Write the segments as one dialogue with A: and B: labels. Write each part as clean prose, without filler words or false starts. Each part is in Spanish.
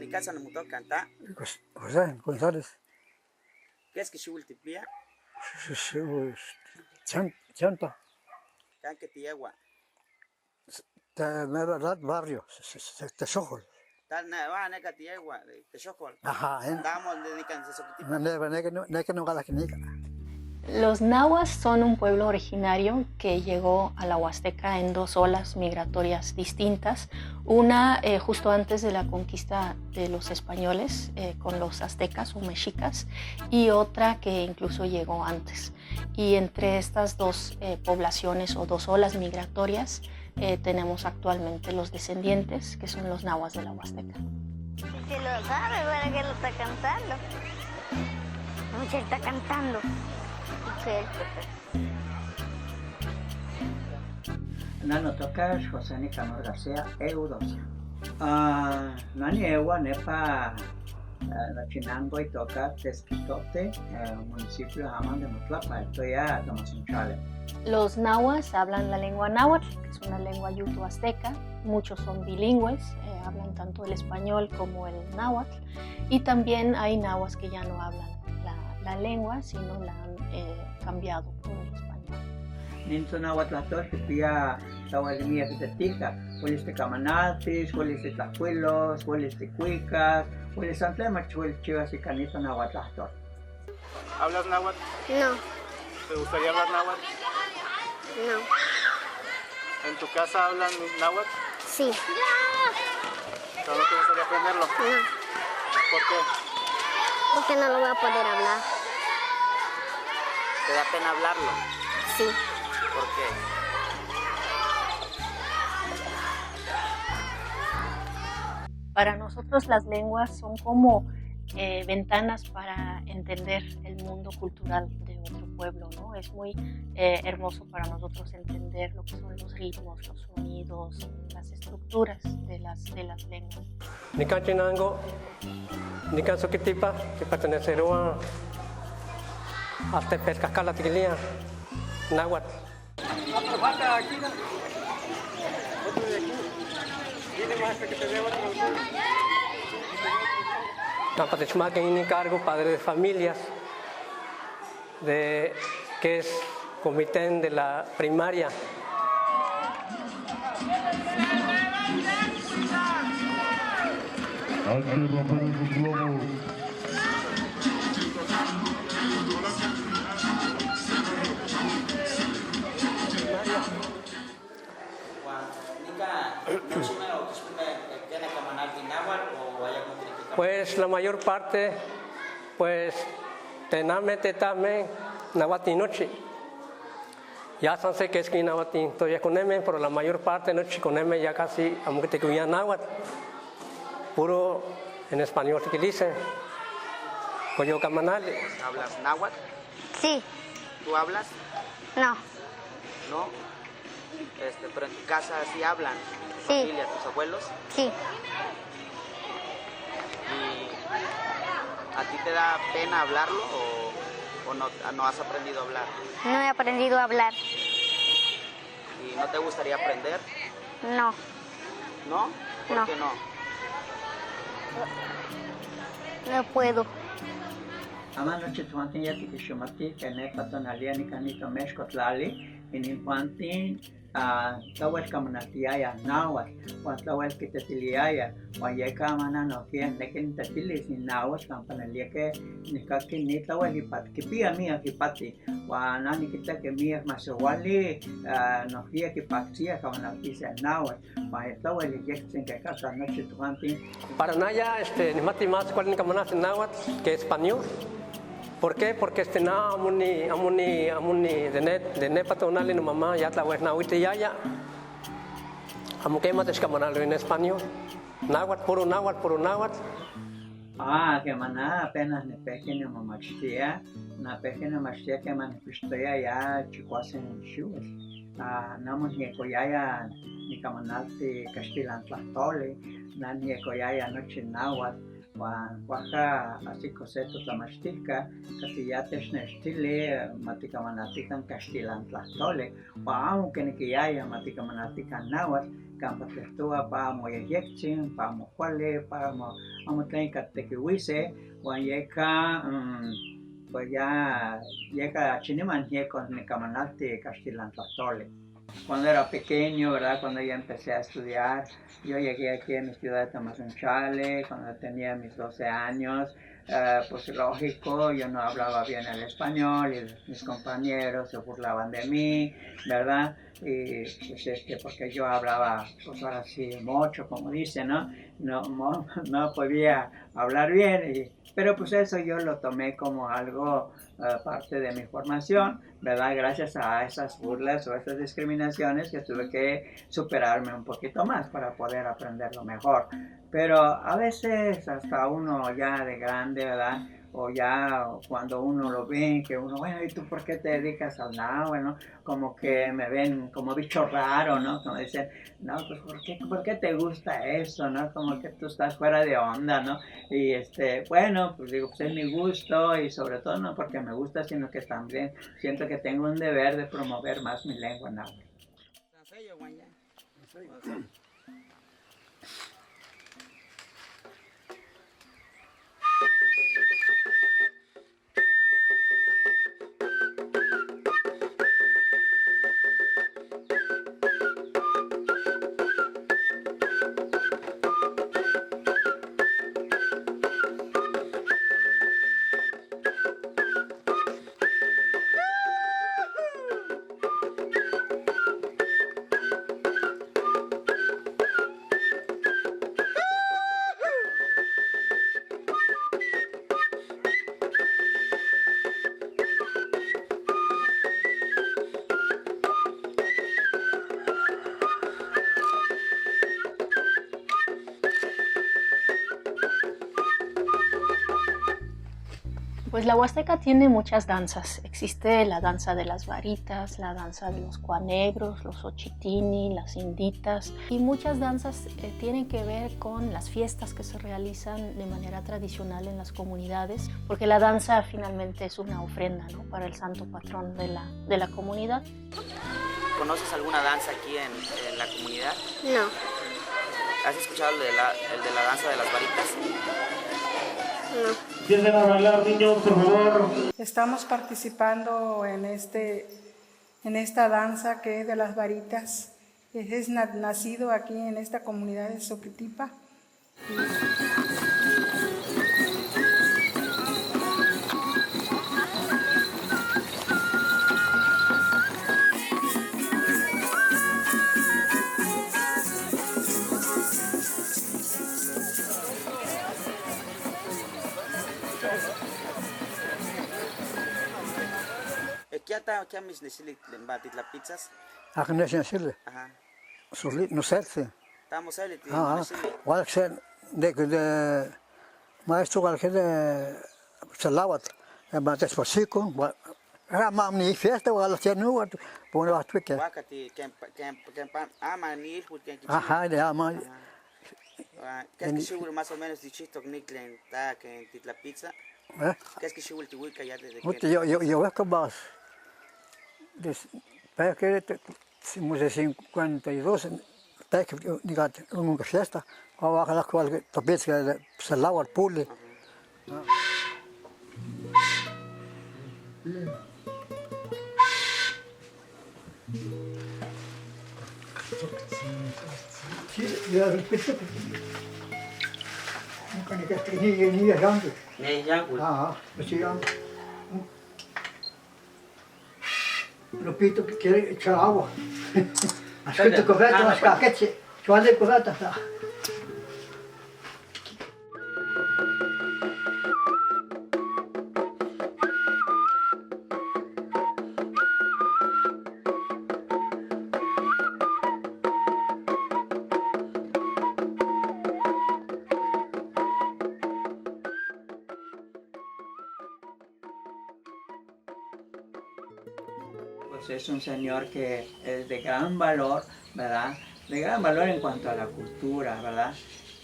A: mi casa no muto canta.
B: José González.
A: ¿Qué es que shultipia?
B: Chanta.
A: Can que tiagua.
B: Barrio, Texojol.
A: Tal na va ne tiagua, te chocol.
B: Ajá,
A: Andamos de nican se soquitip.
B: no galaquinica.
C: Los nahuas son un pueblo originario que llegó a la Huasteca en dos olas migratorias distintas. Una justo antes de la conquista de los españoles con los aztecas o mexicas y otra que incluso llegó antes. Y entre estas dos poblaciones o dos olas migratorias tenemos actualmente los descendientes, que son los nahuas de la Huasteca.
D: Si lo sabe, ¿para qué lo está cantando? Mucho está cantando.
E: Nano toca José Nicanor García Eudosia. Nani ewa nepa Chinango y toca Tezquitote, municipio Amán de Motlapa, estoy a Tamazunchale.
C: Los nahuas hablan la lengua náhuatl, que es una lengua yuto-azteca. Muchos son bilingües, hablan tanto el español como el náhuatl. Y también hay nahuas que ya no hablan la lengua, sino la han cambiado por el español.
E: Ninto nahuatlator que pía tahualimía que te tica, hueles de camanatis, hueles de tlacuelos, hueles de cuicas, hueles de antlema, hueles chivas y canito nahuatlator.
A: ¿Hablas náhuatl?
D: No,
A: ¿Te gustaría hablar náhuatl?
D: no,
A: ¿En tu casa hablan náhuatl?
D: sí,
A: ¿Pero no te gustaría aprenderlo?
D: no,
A: ¿Por qué?
D: porque no lo voy a poder hablar.
A: ¿Te da pena hablarlo?
D: Sí,
A: ¿Por qué?
C: Para nosotros las lenguas son como ventanas para entender el mundo cultural de otro pueblo, ¿no? Es muy hermoso para nosotros entender lo que son los ritmos, los sonidos, las estructuras de las lenguas.
F: Nican Chinango, Nican Soquitipa, que pertenecieron a Tepezcacala Tiquilía, náhuatl. Napatechmaca y cargo padre de familias, que es comité de la primaria.
G: Hay que romper esos globos.
F: Pues la mayor parte, pues tename tetame nahuatl noche. Ya sé que es que nahuatl todavía con M, pero la mayor parte noche con M ya casi aunque te cuida náhuatl. Puro en español que dice. Coyo camanale.
A: ¿Hablas náhuatl?
D: sí,
A: ¿Tú hablas?
D: no,
A: No. Pero en tu casa sí hablan. ¿Tu
D: Sí.
A: familia, tus abuelos?
D: sí,
A: ¿Y a ti te da pena hablarlo o no has aprendido a hablar?
D: no he aprendido a hablar.
A: ¿Y no te gustaría aprender?
D: No,
A: ¿No? ¿Por
D: No.
A: qué no?
D: no puedo.
E: Amanoche tuantin ya tikishumati, que ne patonalia ni canito mexcotlali, en infantin, tawel kamanatiaya, náhuatl, o tawel kitetiliaya, o yeka manano, que nekin tetilis ni náhuatl, campanalia que nikaki ni tawel hipat, que pia mía hipati, o nani kita que mía masewali, no hia que patia, kamanatisa náhuatl, o tawel yeksin que casa noche tuantin.
F: Para Naya, ni mati más cuál ni camanas en náhuatl que español. ¿Por qué? Porque amuni de ne patonal en mamá ya la hues nahuite yaya. Aunque más escamanalo en español. Náhuatl, puro náhuatl.
E: Que maná apenas ne pequeño mamachtia, na pequeña machtia que manifestia ya chicuasen chuves. Namos ni coyaya ni camanate castilan tlahtole, na ni coyaya noche náhuatl. Waja así coseto tlamachtica, casillates nestile, maticamanatican castilan tlahtole, aunque ni que haya maticamanatican náhuatl, campa testua pa mo yekchin pa mo cuale pa mo tren catequihuise guayeka pues ya llega chiniman con mi camanate Castilantatole. Cuando era pequeño, ¿verdad? Cuando ya empecé a estudiar, yo llegué aquí a mi ciudad de Tamazunchale, cuando tenía mis 12 años, pues lógico, yo no hablaba bien el español y mis compañeros se burlaban de mí, ¿verdad? Y pues porque yo hablaba, pues ahora sí, mucho, como dicen, ¿no? No podía hablar bien, pero pues eso yo lo tomé como algo parte de mi formación, ¿verdad? Gracias a esas burlas o esas discriminaciones que tuve que superarme un poquito más para poder aprenderlo mejor. Pero a veces hasta uno ya de grande, ¿verdad? O ya cuando uno lo ve, que uno, bueno, ¿y tú por qué te dedicas al náhuatl? ¿No? Como que me ven como bicho raro, ¿no? Como dicen, no, pues ¿por qué te gusta eso? ¿No? Como que tú estás fuera de onda, ¿no? Y bueno, pues digo, pues es mi gusto y sobre todo no porque me gusta, sino que también siento que tengo un deber de promover más mi lengua náhuatl.
C: Pues la Huasteca tiene muchas danzas. Existe la danza de las varitas, la danza de los cuanegros, los ochitini, las inditas. Y muchas danzas tienen que ver con las fiestas que se realizan de manera tradicional en las comunidades, porque la danza finalmente es una ofrenda, ¿no?, para el santo patrón de la comunidad.
A: ¿Conoces alguna danza aquí en la comunidad?
D: No.
A: ¿Has escuchado el de la danza de las varitas?
D: No.
G: Empiecen a bailar, niños, por favor.
H: Estamos participando en esta danza que es de las varitas. Es nacido aquí en esta comunidad de Soquitipa.
A: ¿Qué mis nesilik batit la pizzas?
B: Agnes en Chile.
A: Ajá.
B: Surlit no serse.
A: Estamos ahí,
B: de maestro cualquier de salawat, más despacito, era más ni fiesta o a la cena o pone a tuque.
A: Wakati kempan amanil porque
B: Ajá, de ama.
A: ¿Qué es que seguro más o menos dichito Nicklen ta que en la pizza? ¿Qué es que seguro te ubica ya desde que?
B: Yo veo que vas. Pero que somos de 52, que diga una fiesta, o a la cual también se lava el pule. Sí, ya repito. Ni grande.
A: Ni grande.
B: Ah, pues sí, Lupito que quiere echar agua. Así que cubeta, las caquetes, suave cubeta.
E: Pues es un señor que es de gran valor, ¿verdad? De gran valor en cuanto a la cultura, ¿verdad?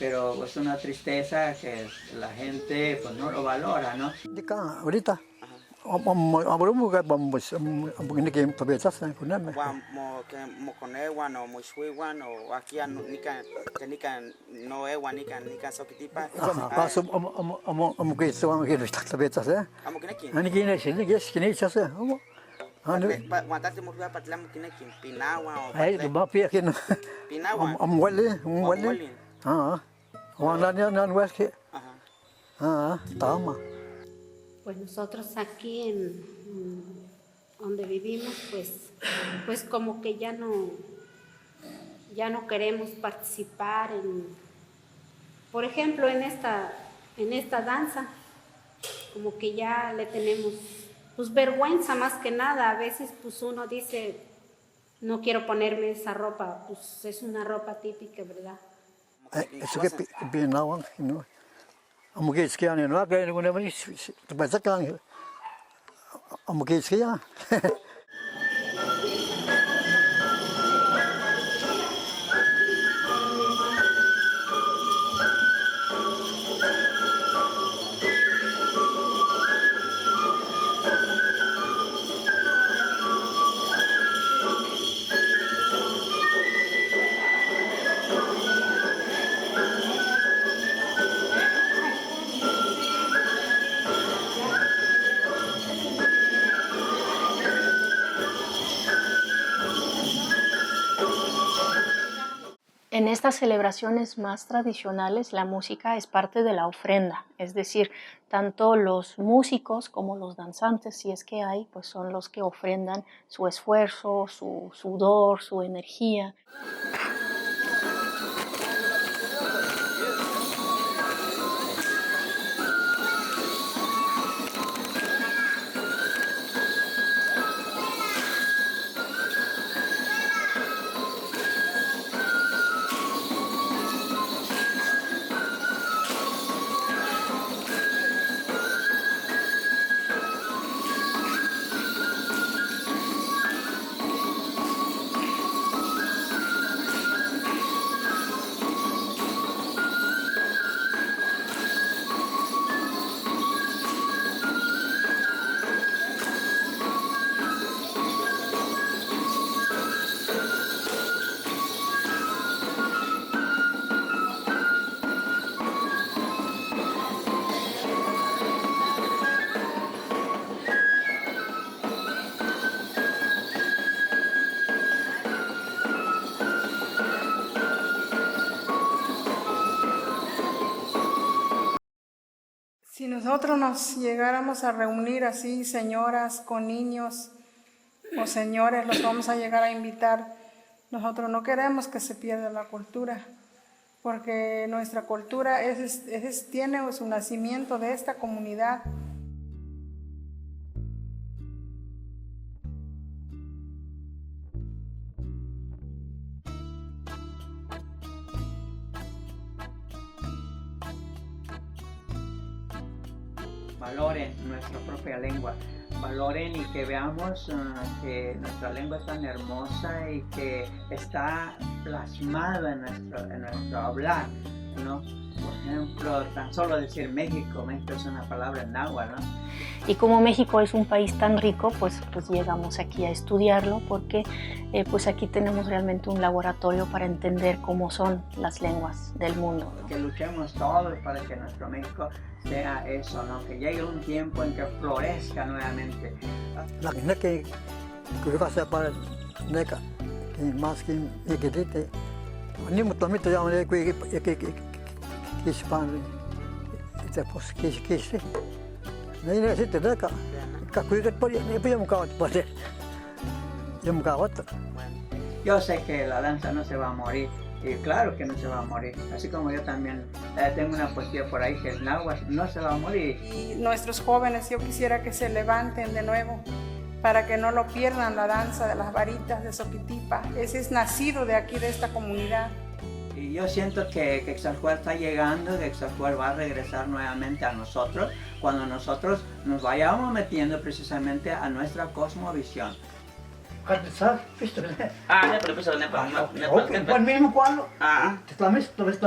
E: Pero es una tristeza que la gente pues no lo valora, ¿no?
B: Ahorita, Ambuquiniquim tabetas, kuname.
A: Mo conewan o moixuiwan o aquí nica no ewan nica soquitipa.
B: Paso amuquitsuan que tabetas,
A: Amoquineki.
B: Aniquine, yes, quinichas,
A: Guantate murga patlam kineki. Pinawa o
B: ay, va pie aquí no.
A: Pinawa.
B: Amwali. Nan wes que. Tama.
I: Pues nosotros aquí en donde vivimos, pues como que ya no queremos participar por ejemplo, en esta danza, como que ya le tenemos pues vergüenza más que nada. A veces pues uno dice, no quiero ponerme esa ropa, pues es una ropa típica, ¿verdad?
B: Eso que pinawan, no. Amuquits que no que alguna vez te pasa que amuquits que ya.
C: En estas celebraciones más tradicionales, la música es parte de la ofrenda, es decir, tanto los músicos como los danzantes, si es que hay, pues son los que ofrendan su esfuerzo, su sudor, su energía.
H: Si nosotros nos llegáramos a reunir así, señoras con niños o señores, los vamos a llegar a invitar. Nosotros no queremos que se pierda la cultura, porque nuestra cultura tiene su nacimiento de esta comunidad.
E: Valoren nuestra propia lengua, valoren y que veamos que nuestra lengua es tan hermosa y que está plasmada en nuestro hablar, ¿no? Por ejemplo, tan solo decir México es una palabra en náhuatl, ¿no?
C: Y como México es un país tan rico, pues llegamos aquí a estudiarlo porque pues aquí tenemos realmente un laboratorio para entender cómo son las lenguas del mundo.
E: Que luchemos todos para que nuestro México sea eso, ¿no? Que llegue un tiempo en que florezca nuevamente.
B: La que va a ser para neca, que más que dite, ni mucho mito ya me que hispan, pues que no necesito neca, que por
E: Yo sé que la danza no se va a morir. Y claro que no se va a morir, así como yo también tengo una poesía por ahí que es náhuatl, no se va a morir.
H: Y nuestros jóvenes, yo quisiera que se levanten de nuevo para que no lo pierdan, la danza de las varitas de Soquitipa. Ese es nacido de aquí, de esta comunidad.
E: Y yo siento que Quetzalcóatl está llegando, que Quetzalcóatl va a regresar nuevamente a nosotros cuando nosotros nos vayamos metiendo precisamente a nuestra cosmovisión.
A: Pero pues
B: mismo cuando te la ves, te ves,